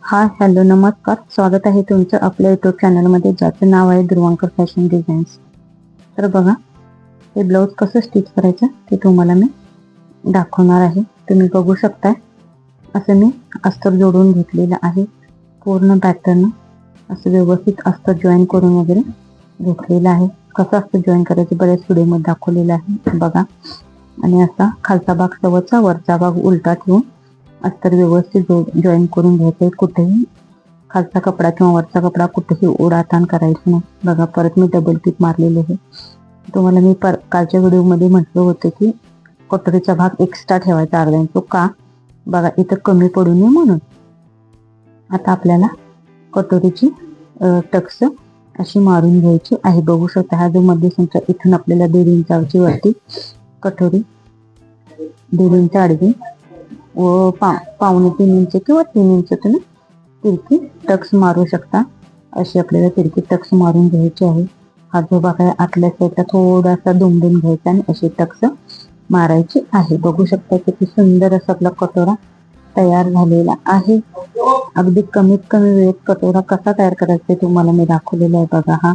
हाय, hello, नमस्कार. स्वागत आहे तुमचं आपल्या यूट्यूब चॅनलमध्ये, ज्याचं नाव आहे ध्रुवांकर फॅशन डिझाईन्स. तर बघा, हे ब्लाऊज कसं स्टिच करायचं ते तुम्हाला मी दाखवणार आहे. तुम्ही बघू शकताय, असं मी अस्तर जोडून घेतलेलं आहे. पूर्ण पॅटर्न असं व्यवस्थित अस्तर जॉईन करून वगैरे घेतलेलं आहे. कसं अस्तर जॉईन करायचं बऱ्याच व्हिडिओमध्ये दाखवलेलं आहे बघा. आणि असा खालचा भाग सवरचा, वरचा भाग उलटा ठेवून अस्तर व्यवस्थित जॉईन करून घ्यायचं. कुठेही खालचा कपडा किंवा वरचा कपडा कुठेही ओढाताण करायचं नाही. बघा, परत मी डबल टिप मारलेली आहे. तुम्हाला मी कालच्या व्हिडिओमध्ये म्हटलं होतं की कटोरीचा भाग एक्स्ट्रा ठेवायचा अर्धा इंच. का? बघा, इथं कमी पडू नये म्हणून. आता आपल्याला कटोरीची टक्स अशी मारून घ्यायची आहे. बघू शकता, हा जो मध्य सेंटर इथून आपल्याला 1.5 इंचाची वरती कटोरी 1.5 इंच आडवी व पावणे 3 इंच किंवा 3 इंच तुम्ही तिरकी टक्स मारू शकता. अशी आपल्याला तिरकी टक्स मारून घ्यायची आहे. हा जो भाग आहे आतल्या साईडला थोडासा दुमडून घ्यायचा आणि अशी टक्स मारायची आहे. बघू शकता किती सुंदर असा आपला कटोरा तयार झालेला आहे. अगदी कमीत कमी वेळेत कटोरा कसा तयार करायचा तुम्हाला मी दाखवलेला आहे. बघा,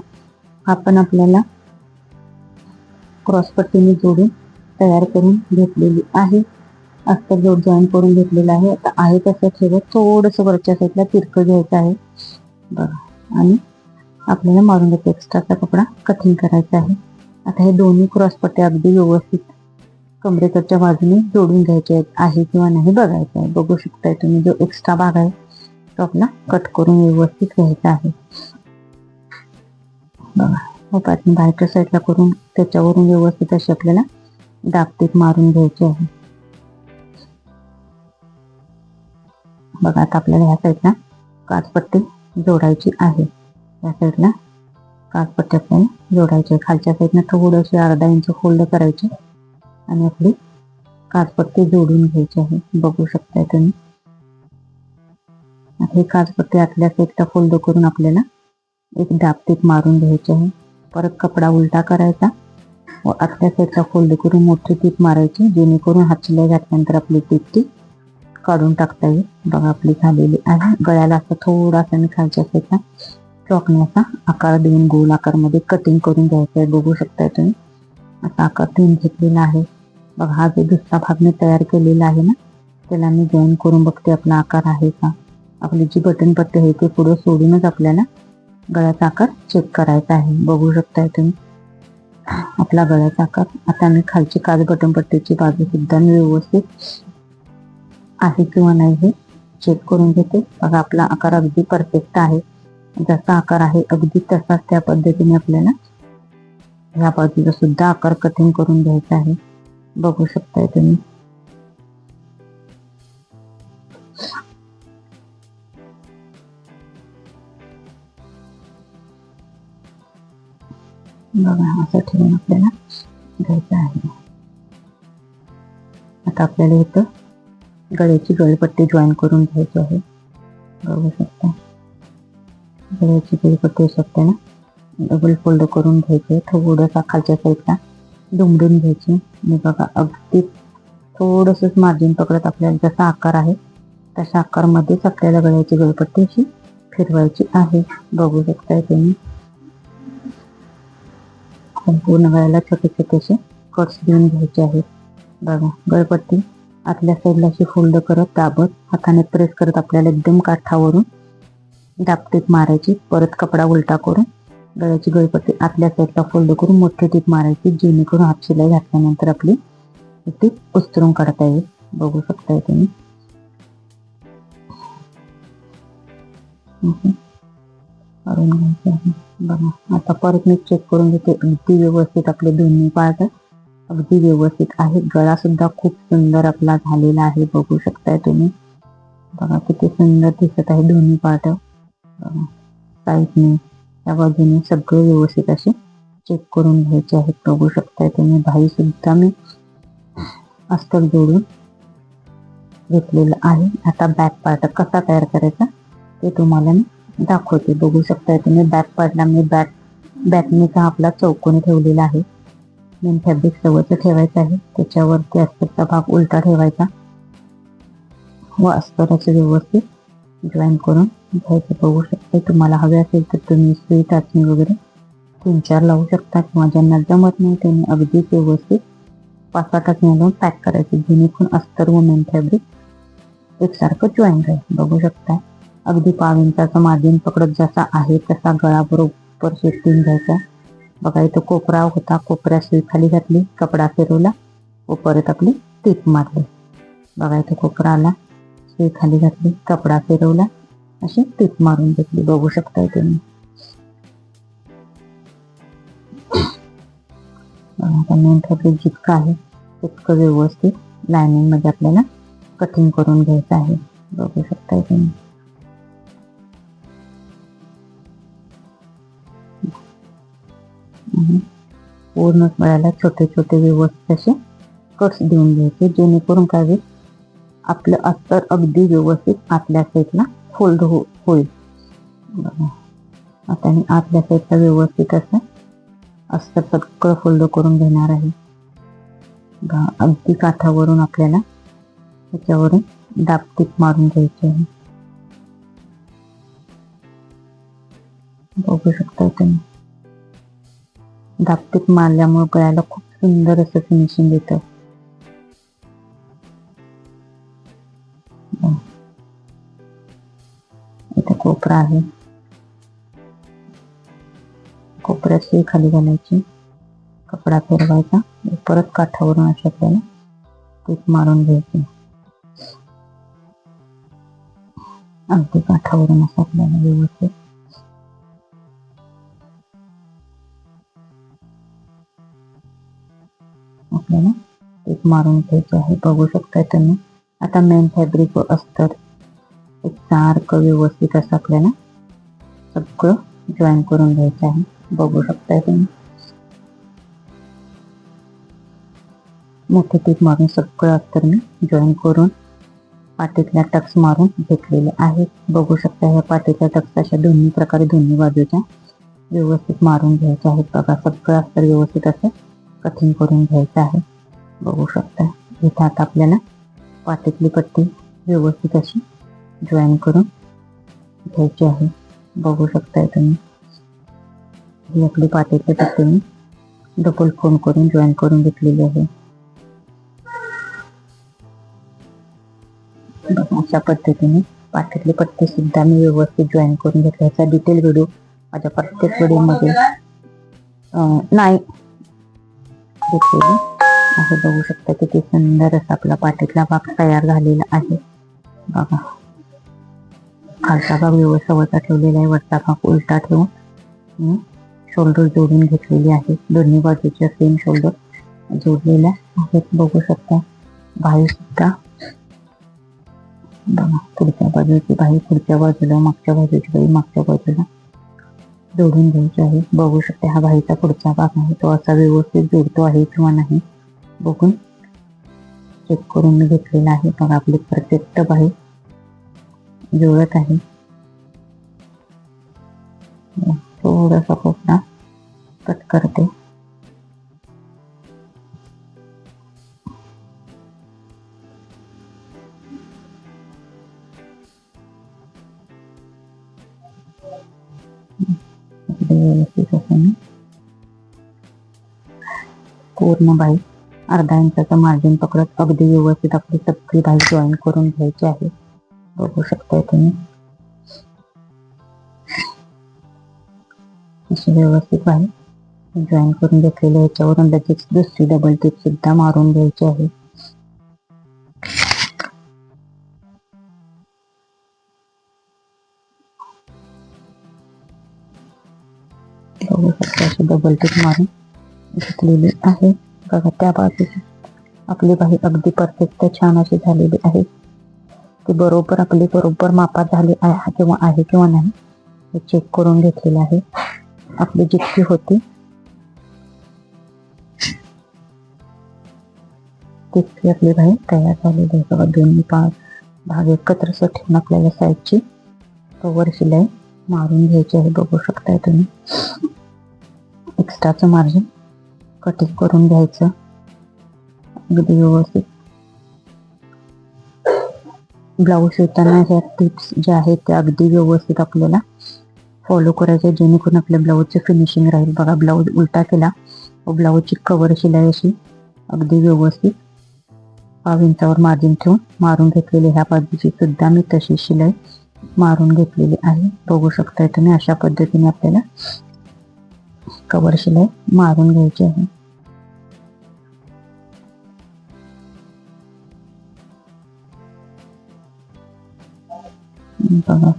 हा पण आपल्याला क्रॉसपट्टीने जोडून तयार करून घेतलेली आहे. अस्तर जॉईन करून घेतलेला आहे. आता आहे तसं ठेवत थोडंसं वरच्या साईडला तिरकं घ्यायचं आहे बघा. आणि आपल्याला मारून घ्यायचं, एक्स्ट्राचा कपडा कटिंग करायचा आहे. आता हे दोन्ही क्रॉसपट्ट्या अगदी व्यवस्थित कमरेकडच्या बाजूने जोडून घ्यायचे आहे किंवा नाही बघायचं आहे. बघू शकताय तुम्ही, जो एक्स्ट्रा भाग आहे तो आपला कट करून व्यवस्थित घ्यायचा आहे बघा. हो, पाठी बाहेरच्या साईडला करून त्याच्यावरून व्यवस्थित अशी आपल्याला दाबटीप मारून घ्यायची आहे बघा. आता आपल्याला ह्या साईडला काचपट्टी जोडायची आहे. या साईडला काचपट्टी आपल्याला जोडायची आहे. खालच्या साईडला थोडीशी अर्धा इंच फोल्ड करायची आणि आपली काचपट्टी जोडून घ्यायची आहे. बघू शकताय तुम्ही. ही काचपट्टी आतल्या साईडला फोल्ड करून आपल्याला एक दाबटीप मारून घ्यायची आहे. परत कपडा उलटा करायचा व आतल्या साईडला फोल्ड करून मोठी टीप मारायची, जेणेकरून हातशिलाई घातल्यानंतर आपली टीप ती काढून टाकता येईल. बघा, आपली झालेली आहे. गळ्याला असं थोडासा मी खालच्या साईडला चॉकण्याचा आकार देऊन गोल आकारमध्ये कटिंग करून घ्यायचा आहे. बघू शकताय तुम्ही, असा आकार देऊन घेतलेला आहे बघा. हा जो दुसरा भाग मी तयार केलेला आहे ना, त्याला मी जॉईन करून बघते आपला आकार आहे का. आपली जी बटन पट्टी आहे ते पुढे सोडूनच आपल्याला गळ्याचा आकार चेक करायचा आहे. बघू शकताय तुम्ही आपला गळ्याचा आकार. आता मी खालची काच बटन पट्टीची बाजू सुद्धा मी व्यवस्थित आहे किंवा नाही हे चेक करून घेते बघा. आपला आकार अगदी परफेक्ट आहे. जसा आकार आहे अगदी तसाच त्या पद्धतीने आपल्याला ह्या बाजूला सुद्धा आकार कटिंग करून घ्यायचा आहे. बघू शकताय तुम्ही. बघा, असं ठेवून आपल्याला घ्यायचं आहे. आता आपल्याला इथं गळ्याची गळपट्टी जॉईन करून घ्यायची आहे. बघू शकता, गळ्याची गळपट्टी शकते ना डबल फोल्ड करून घ्यायचे. थोडंसा खालच्या साईडला दुमडून घ्यायची आणि बघा, अगदी थोडंसंच मार्जिन पकडत आपल्याला जसा आकार आहे तशा आकारमध्येच आपल्याला गळ्याची गळपट्टी अशी फिरवायची आहे. बघू शकताय तुम्ही. संपूर्ण गळ्याला छोटे छोटेसे कट्स देऊन घ्यायचे आहेत बघा. गळपट्टी आतल्या साईडला अशी फोल्ड करत दाबत हाताने प्रेस करत आपल्याला एकदम काठावरून दाबटीप मारायची. परत कपडा उलटा करून गळ्याची गळपट्टी आतल्या साईडला फोल्ड करून मोठी टीप मारायची, जेणेकरून हातशिलाई घातल्यानंतर आपली टीप उस्तरून काढता येईल. बघू शकताय तुम्ही. करून घ्यायचं आहे बघा. आता परत मी चेक करून घेते. अगदी व्यवस्थित आपले दोन्ही पार्ट अगदी व्यवस्थित आहे. गळा सुद्धा खूप सुंदर आपला झालेला आहे. बघू शकताय तुम्ही. बघा, किती सुंदर दिसत आहे दोन्ही पार्ट. बघा, साईडने त्या बाजूने सगळे व्यवस्थित असे चेक करून घ्यायचे आहेत. बघू शकताय तुम्ही. भाई सुद्धा मी अस्तर जोडून घेतलेलं आहे. आता बॅक पार्ट कसा तयार करायचा ते तुम्हाला मी दाखवते. बघू शकताय तुम्ही. बॅक पार्टला मी बॅकनीचा आपला चौकोनी ठेवलेला आहे. मेन फॅब्रिक सवयचं ठेवायचं आहे. त्याच्यावरती अस्तरचा भाग उलटा ठेवायचा व अस्तराचे व्यवस्थित जॉईन करून घ्यायचं. बघू शकता तुम्हाला हवे असेल तर तुम्ही सुई टाचणी वगैरे 3-4 लावू शकता, किंवा ज्यांना जमत नाही त्यांनी अगदी व्यवस्थिट 5-6 टाचणी लावून पॅक करायचे, जेणेकरून अस्तर व मेन फॅब्रिक एकसारखं जॉईन राहील. बघू शकता अगदी 1/2 इंचाचा मार्जिन पकडत जसा आहे तसा गळा बरोबर शेपटीन घ्यायचा. बघा इथं कोपरा होता, कोपऱ्यात सुई खाली घातली, कपडा फिरवला व परत आपली टीप मारली. बघा इथं कोपरा आला, सुई खाली घातली, कपडा फिरवला, अशी टीप मारून घेतली. बघू शकता तुम्ही. आता मेन फॅब्रिक जितकं आहे तितकं व्यवस्थित लायनिंग मध्ये आपल्याला कटिंग करून घ्यायचं आहे. बघू शकता तुम्ही. पूर्ण गळ्याला छोटे छोटे व्यवस्थित असे कट्स देऊन घ्यायचे, जेणेकरून काय होईल आपलं अस्तर अगदी व्यवस्थित आतल्या साईडला फोल्ड होईल. आता मी आतल्या साईडला व्यवस्थित असं अस्तर सगळं फोल्ड करून घेणार आहे. अगदी काठावरून आपल्याला त्याच्यावरून दाब टीप मारून घ्यायची आहे. बघू शकता तुम्ही. दाब टीप मारल्यामुळे गळ्याला खूप सुंदर असं फिनिशिंग येतं. इथे कोपरा आहे, कोपऱ्यात सुई खाली घालायची, कपडा फिरवायचा, परत काठावरून अशा आपल्याला टीप मारून घ्यायची. अगदी काठावरून असं आपल्याला व्यवस्थित आपल्याला टीप मारून घ्यायची आहे. बघू शकता तुम्ही. आता मेन फॅब्रिक व अस्तर एक सारखं व्यवस्थित असं आपल्याला सगळं जॉईन करून घ्यायचं आहे. बघू शकताय तुम्ही. मोठी टीप मारून सगळं अस्तर मी जॉईन करून पाटीतल्या टक्स मारून घेतलेले आहेत. बघू शकता ह्या पाटीतल्या टक्स अशा दोन्ही प्रकारे दोन्ही बाजूच्या व्यवस्थित मारून घ्यायच्या आहेत. बघा सगळं अस्तर व्यवस्थित असं कटिंग करून घ्यायचं आहे. बघू शकता इथे आता आपल्याला पाटीतली पट्टी व्यवस्थित अशी जॉईन करून घ्यायची आहे. बघू शकताय तुम्ही. ही आपली पाटीतली पट्टी मी डबल फोल्ड करून जॉईन करून घेतलेली आहे. अशा पद्धतीने पाटीतली पट्टी सुद्धा मी व्यवस्थित जॉईन करून घेतला. याचा डिटेल व्हिडिओ माझ्या प्रत्येक व्हिडिओमध्ये नाही घेतलेली आहे. बघू शकता किती सुंदर असा आपला पाटीतला भाग तयार झालेला आहे. बघा खालचा भाग व्यवस्थित वरचा ठेवलेला आहे, वरचा भाग उलटा ठेवून शोल्डर जोडून घेतलेली आहे. दोन्ही बाजूच्या सेम शोल्डर जोडलेल्या आहेत. बघू शकता बाही सुद्धा बघा पुढच्या बाजूची बाही पुढच्या बाजूला, मागच्या बाजूची बाही मागच्या बाजूला जोडून घ्यायची आहे. बघू शकता हा बाहीचा पुढचा भाग आहे तो असा व्यवस्थित जोडतो आहे किंवा नाही बघून चेक करून मी घेतलेला आहे. बघा आपली परफेक्ट बाही जुळत आहे. थोडासा कोपरा कट करते. व्यवस्थित असं पूर्ण बाही अर्धा इंचाचा मार्जिन पकडत अगदी व्यवस्थित आपली सगळी बाही जॉईन करून घ्यायची आहे. बघू शकताय तुम्ही. अशी व्यवस्थित बाही जॉईन करून घेतलेली. याच्यावरून लगेच दुसरी डबल टीप सुद्धा मारून घ्यायची आहे. बघू शकता अशी डबल टीप मारून घेतलेली आहे. बघा त्या बाजूची आपली बाही अगदी परफेक्ट छान अशी झालेली आहे. ती बरोबर आपली बरोबर मापात झाली आहे किंवा नाही हे चेक करून घेतलेलं आहे. आपली जितकी होती तितकी आपली बाही तयार झालेली आहे. बघा दोन्ही भाग एकत्र ठेवून आपल्याला साईडची कव्हर शिलाई मारून घ्यायची आहे. बघू शकताय तुम्ही. एक्स्ट्राचं मार्जिन कटिंग करून घ्यायचं अगदी व्यवस्थित. ब्लाऊज शिवताना ह्या टिप्स ज्या आहेत त्या अगदी व्यवस्थित आपल्याला फॉलो करायच्या, जेणेकरून आपल्या ब्लाऊजचं फिनिशिंग राहील. बघा, ब्लाऊज उलटा केला व ब्लाऊजची कव्हर शिलाई अशी अगदी व्यवस्थित 5 इंचावर मार्जिन ठेवून मारून घेतलेली. ह्या बाजूची सुद्धा मी तशी शिलाई मारून घेतलेली आहे. बघू शकताय तुम्ही, अशा पद्धतीने आपल्याला कव्हर शिलाई मारून घ्यायची आहे. बघा,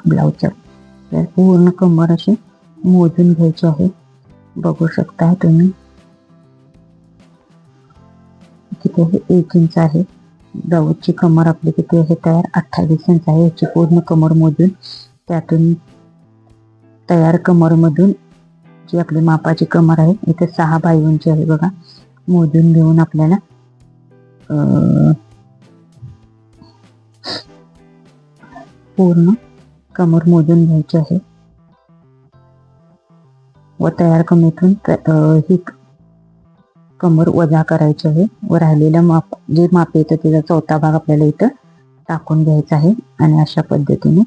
ब्लाऊजच्या पूर्ण कंबर अशी मोजून घ्यायची आहे. बघू शकताय तुम्ही, किती आहे, 1 इंच आहे. ब्लाऊजची कमर आपली किती आहे तयार, 28 इंच आहे. याची पूर्ण कमर मोजून त्यातून तयार कमरमधून जी आपली मापाची कमर आहे इथे 6 बाय 2 आहे. बघा, मोजून घेऊन आपल्याला पूर्ण कमर मोजून घ्यायची आहे व तयार कमरेतून ही कमर वजा करायची आहे व राहिलेलं माप जे माप येतं त्याचा चौथा भाग आपल्याला इथं टाकून घ्यायचा आहे. आणि अशा पद्धतीने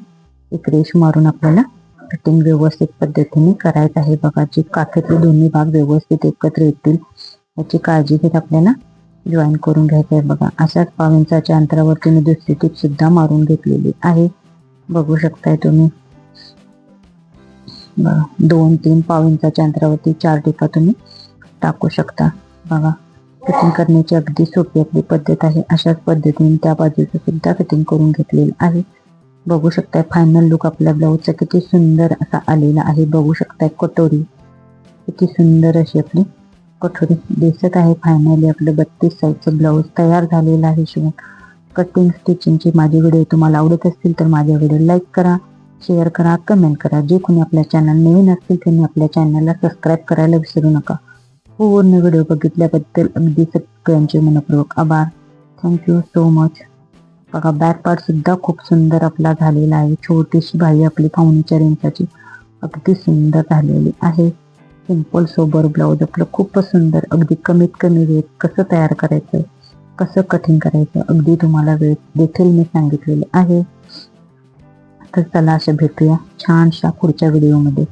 एक रेष मारून आपल्याला कटिंग व्यवस्थित पद्धतीने करायचं आहे. बघा, जी काखेतले दोन्ही भाग व्यवस्थित एकत्र येतील याची काळजी घेत आपल्याला जॉईन करून घ्यायचं आहे. बघा, अशाच 5 इंचाच्या अंतरावरती मी दुसरी टीप सुद्धा मारून घेतलेली आहे. बघू शकताय तुम्ही, 2-3 पाव इंचाच्या अंतरावरती 4 टिपा तुम्ही टाकू शकता. बघा, कटिंग करण्याची अगदी सोपी आपली पद्धत आहे. अशाच पद्धतीने त्या बाजूचं सुद्धा कटिंग करून घेतलेलं आहे. बघू शकताय फायनल लुक आपल्या ब्लाऊजचा किती सुंदर असा आलेला आहे. बघू शकताय कटोरी किती सुंदर अशी आपली कटोरी दिसत आहे. फायनली आपलं 32 साईजचं ब्लाऊज तयार झालेलं आहे शिवून. कटिंग स्टिचिंगची माझे व्हिडिओ तुम्हाला आवडत असतील तर माझ्या व्हिडिओ लाईक करा, शेअर करा, कमेंट करा. जे कोणी आपल्या चॅनल नवीन असतील त्यांनी आपल्या चॅनलला सबस्क्राईब करायला विसरू नका. पूर्ण व्हिडिओ बघितल्याबद्दल अगदी सगळ्यांचे मनपूर्वक आभार. Thank you so much. बघा, बॅक पार्ट सुद्धा खूप सुंदर आपला झालेला आहे. छोटीशी बाई आपली 4.5 इंचाची अगदी सुंदर झालेली आहे. सिंपल सोबर ब्लाऊज आपलं खूपच सुंदर. अगदी कमीत कमी वेळ कसं तयार करायचं, कसं कटिंग करायचं अगदी तुम्हाला वेळ देखील मी सांगितलेले आहे. तर चला, अशा भेटूया छानशा पुढच्या व्हिडिओमध्ये.